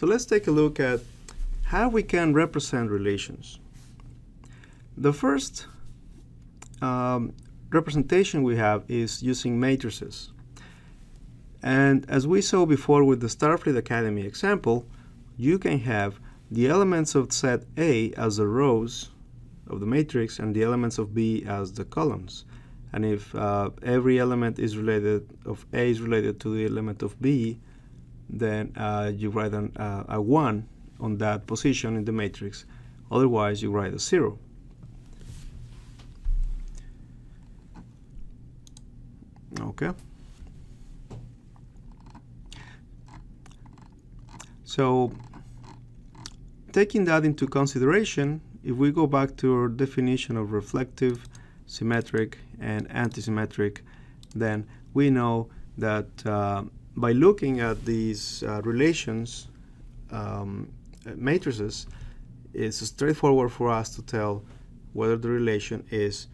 So let's take a look at how we can represent relations. The first representation we have is using matrices. And as we saw before with the Starfleet Academy example, you can have the elements of set A as the rows of the matrix and the elements of B as the columns. And if every element is related of A is related to the element of B, then you write a 1 on that position in the matrix. Otherwise, you write a 0. Okay. So, taking that into consideration, if we go back to our definition of reflective, symmetric, and antisymmetric, then we know that by looking at these relations, matrices, it's straightforward for us to tell whether the relation is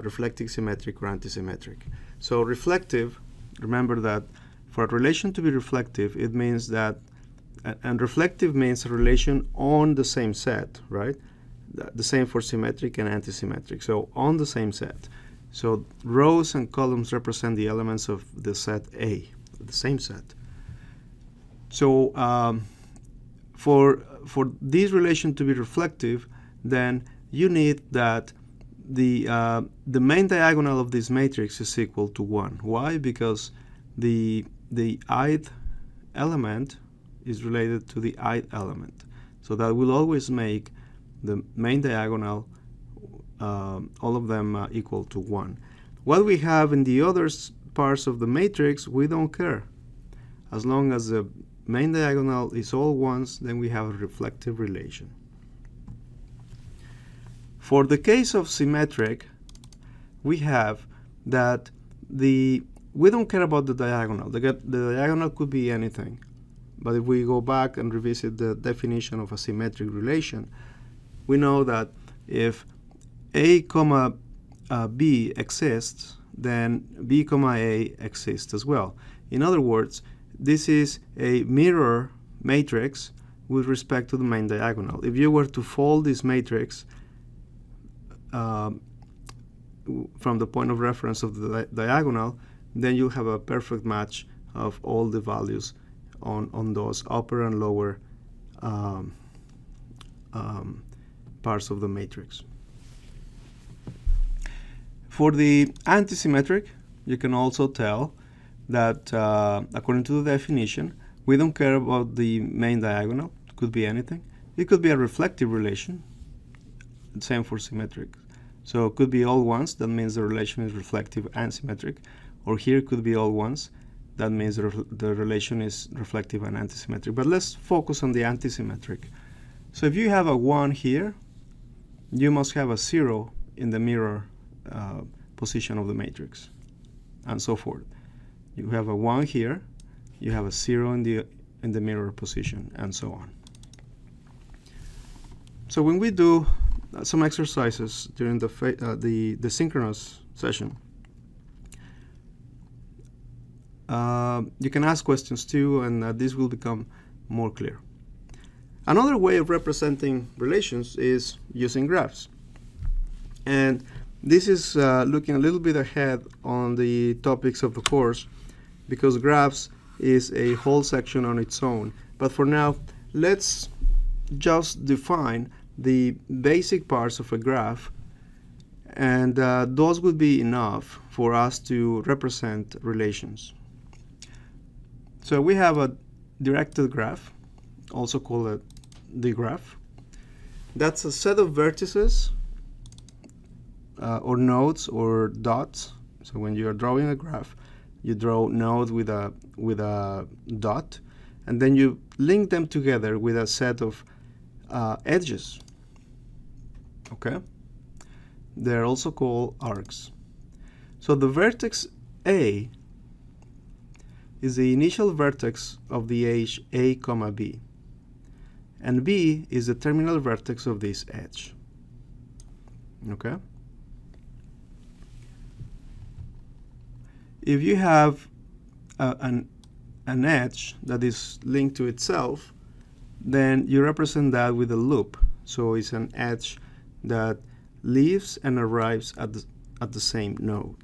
reflective, symmetric, or antisymmetric. So reflective, remember that for a relation to be reflective, it means that, and reflective means a relation on the same set, right? The same for symmetric and antisymmetric. So on the same set. So rows and columns represent the elements of the set A, the same set. So for this relation to be reflective, then you need that the main diagonal of this matrix is equal to 1. Why? Because the ith element is related to the ith element. So that will always make the main diagonal, all of them equal to 1. What we have in the other parts of the matrix, we don't care. As long as the main diagonal is all 1s, then we have a reflective relation. For the case of symmetric, we have that we don't care about the diagonal. The diagonal could be anything. But if we go back and revisit the definition of a symmetric relation, we know that if A comma B exists, then B comma A exists as well. In other words, this is a mirror matrix with respect to the main diagonal. If you were to fold this matrix from the point of reference of the diagonal, then you have a perfect match of all the values on those upper and lower parts of the matrix. For the antisymmetric, you can also tell that according to the definition, we don't care about the main diagonal. It could be anything. It could be a reflective relation. Same for symmetric. So it could be all 1s. That means the relation is reflective and symmetric. Or here it could be all 1s. That means the relation is reflective and antisymmetric. But let's focus on the antisymmetric. So if you have a 1 here, you must have a 0 in the mirror position of the matrix, and so forth. You have a 1 here, you have a 0 in the mirror position, and so on. So when we do some exercises during the synchronous session, you can ask questions too, and this will become more clear. Another way of representing relations is using graphs. And this is looking a little bit ahead on the topics of the course, because graphs is a whole section on its own. But for now, let's just define the basic parts of a graph, and those would be enough for us to represent relations. So we have a directed graph, also called a digraph. That's a set of vertices or nodes or dots. So when you are drawing a graph, you draw nodes with a dot, and then you link them together with a set of edges. Okay? They're also called arcs. So the vertex A is the initial vertex of the edge A comma B, and B is the terminal vertex of this edge. Okay? If you have an edge that is linked to itself, then you represent that with a loop. So it's an edge that leaves and arrives at the same node.